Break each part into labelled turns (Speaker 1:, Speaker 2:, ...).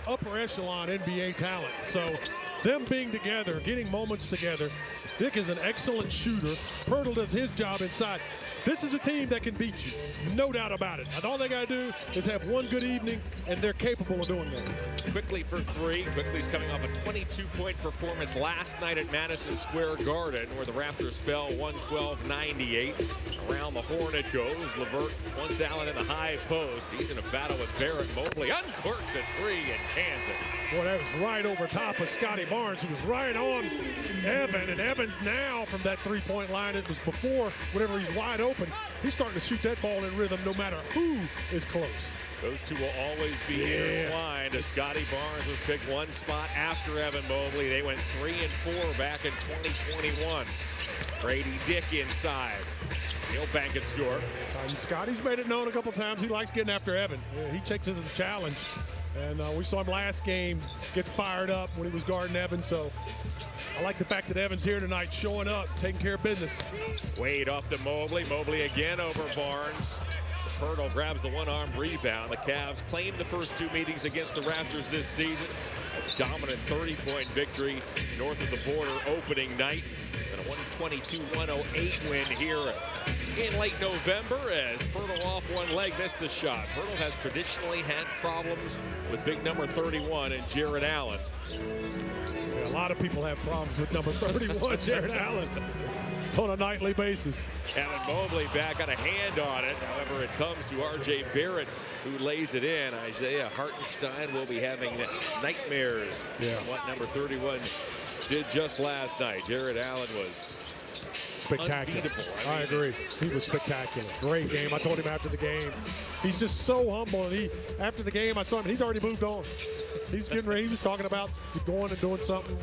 Speaker 1: upper echelon NBA talent. So them being together, getting moments together. Dick is an excellent shooter. Pirtle does his job inside. This is a team that can beat you, no doubt about it. And all they got to do is have one good evening, and they're capable of doing that.
Speaker 2: Quickly for three. Quickly's coming off a 22-point performance last night at Madison Square Garden, where the Raptors fell 112-98. Around the horn it goes. LeVert wants Allen in the high post. He's in a battle with Barrett. Mobley uncorks a three and cans it.
Speaker 1: Boy, that was right over top of Scotty Barnes. He was right on Evan, and Evans now from that three-point line. It was before, whenever he's wide open, he's starting to shoot that ball in rhythm no matter who is close.
Speaker 2: Those two will always be intertwined. As Scotty Barnes was picked one spot after Evan Mobley. They went 3 and 4 back in 2021. Grady Dick inside. He'll bank and score.
Speaker 1: Scotty's made it known a couple times he likes getting after Evan. Yeah, he takes it as a challenge. And we saw him last game get fired up when he was guarding Evan. So I like the fact that Evan's here tonight, showing up, taking care of business.
Speaker 2: Wade off to Mobley. Mobley again over Barnes. Pirtle grabs the one-arm rebound. The Cavs claimed the first two meetings against the Raptors this season. A dominant 30-point victory north of the border opening night. And a 122-108 win here in late November as Pirtle off one leg missed the shot. Pirtle has traditionally had problems with big number 31 and Jared Allen.
Speaker 1: Yeah, a lot of people have problems with number 31, Jared Allen, on a nightly basis.
Speaker 2: Evan Mobley back, got a hand on it. However, it comes to R.J. Barrett, who lays it in. Isaiah Hartenstein will be having nightmares.
Speaker 1: Yeah.
Speaker 2: What number 31 did just last night. Jared Allen was
Speaker 1: spectacular.
Speaker 2: Unbeatable.
Speaker 1: I agree. He was spectacular. Great game. I told him after the game. He's just so humble. And after the game, I saw him. He's already moved on. He's getting ready. He was talking about going and doing something,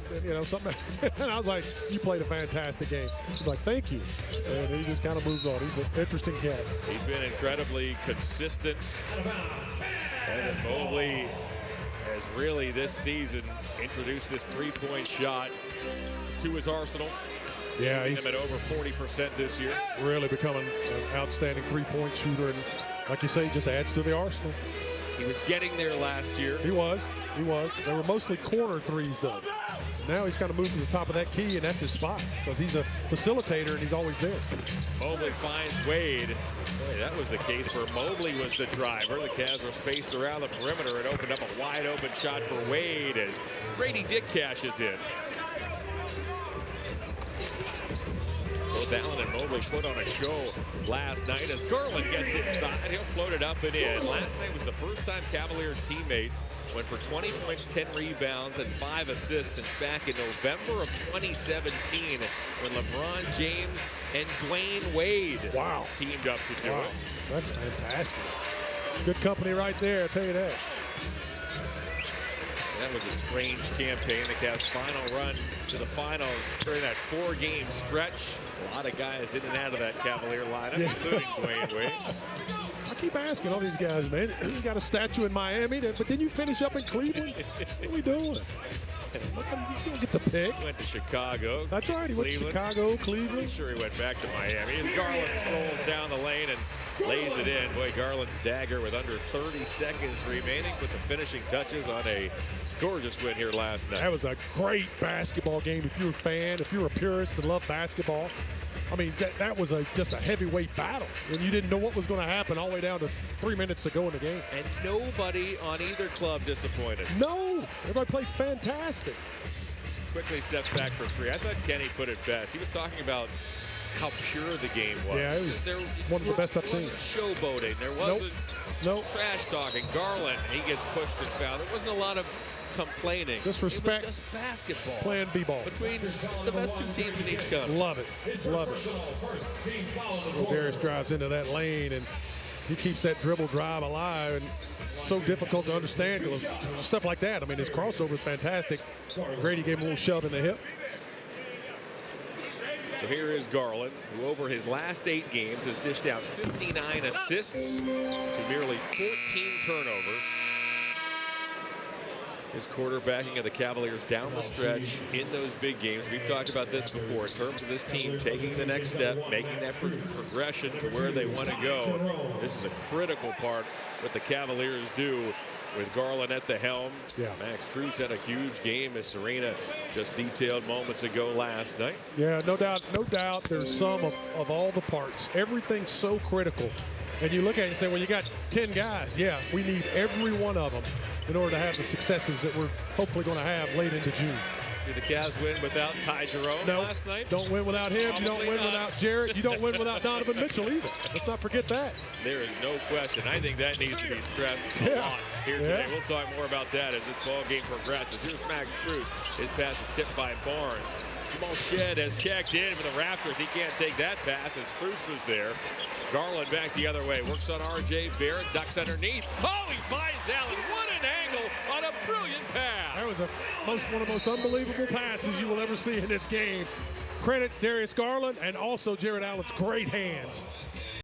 Speaker 1: something. And I was like, "You played a fantastic game." He's like, "Thank you." And he just kind of moves on. He's an interesting cat.
Speaker 2: He's been incredibly consistent. Evan Mobley has really this season introduced this three-point shot to his arsenal.
Speaker 1: Yeah, he's
Speaker 2: him at over 40% this year.
Speaker 1: Really becoming an outstanding three-point shooter, and like you say, he just adds to the arsenal.
Speaker 2: He was getting there last year.
Speaker 1: He was. They were mostly corner threes, though. Now he's kind of moved to the top of that key, and that's his spot because he's a facilitator and he's always there.
Speaker 2: Mobley finds Wade. Boy, that was the case where Mobley was the driver. The Cavs were spaced around the perimeter. It opened up a wide open shot for Wade as Grady Dick cashes in. Both Allen and Mobley put on a show last night as Garland gets inside. He'll float it up and in. Last night was the first time Cavalier teammates went for 20 points, 10 rebounds, and 5 assists since back in November of 2017 when LeBron James and Dwayne Wade teamed up to do it.
Speaker 1: That's fantastic. Good company right there, I'll tell you that.
Speaker 2: That was a strange campaign. The Cavs' final run to the finals during that 4-game stretch. A lot of guys in and out of that Cavalier lineup, including Dwayne Wade.
Speaker 1: I keep asking all these guys, man, you got a statue in Miami, but then you finish up in Cleveland? What are we doing? You don't get the pick.
Speaker 2: He went to Chicago.
Speaker 1: That's right, he went to Chicago, Cleveland.
Speaker 2: I'm sure he went back to Miami. As Garland strolls down the lane and lays it in. Boy, Garland's dagger with under 30 seconds remaining with the finishing touches on a gorgeous win here last night.
Speaker 1: That was a great basketball game. If you're a fan, if you're a purist that love basketball, I mean, that was just a heavyweight battle. And you didn't know what was going to happen all the way down to 3 minutes to go in the game.
Speaker 2: And nobody on either club disappointed.
Speaker 1: No, everybody played fantastic.
Speaker 2: Quickly steps back for three. I thought Kenny put it best. He was talking about how pure the game was.
Speaker 1: Yeah, it was one of the best I've seen.
Speaker 2: Showboating. There wasn't trash talking. Garland, he gets pushed and fouled. There wasn't a lot of complaining.
Speaker 1: Disrespect.
Speaker 2: It was just basketball.
Speaker 1: Playing b-ball.
Speaker 2: Between the best two teams in each country.
Speaker 1: Love it. Love it. Well, Darius drives into that lane, and he keeps that dribble drive alive. And so difficult to understand because stuff like that. I mean, his crossover is fantastic. Grady gave him a little shove in the hip.
Speaker 2: So here is Garland, who over his last 8 games has dished out 59 assists to merely 14 turnovers. His quarterbacking of the Cavaliers down the stretch in those big games. We've talked about this before in terms of this team taking the next step, making that progression to where they want to go. This is a critical part what the Cavaliers do with Garland at the helm.
Speaker 1: Yeah.
Speaker 2: Max Strus had a huge game, as Serena just detailed moments ago last night.
Speaker 1: Yeah, no doubt, no doubt. There's some of all the parts. Everything's so critical. And you look at it and say, well, you got 10 guys. Yeah, we need every one of them in order to have the successes that we're hopefully going to have late into June.
Speaker 2: Did the Cavs win without Ty Jerome last night?
Speaker 1: Don't win without him.
Speaker 2: Probably
Speaker 1: you don't win
Speaker 2: not.
Speaker 1: without Jarrett. You don't win without Donovan Mitchell either. Let's not forget that.
Speaker 2: There is no question. I think that needs to be stressed a lot here today. We'll talk more about that as this ball game progresses. Here's Max Strus. His pass is tipped by Barnes. Jamal Shead has checked in for the Raptors. He can't take that pass as Strus was there. Garland back the other way. Works on R.J. Barrett. Ducks underneath. Oh, he finds Allen. What an angle on a brilliant pass.
Speaker 1: That was one of the most unbelievable passes you will ever see in this game. Credit Darius Garland and also Jared Allen's great hands.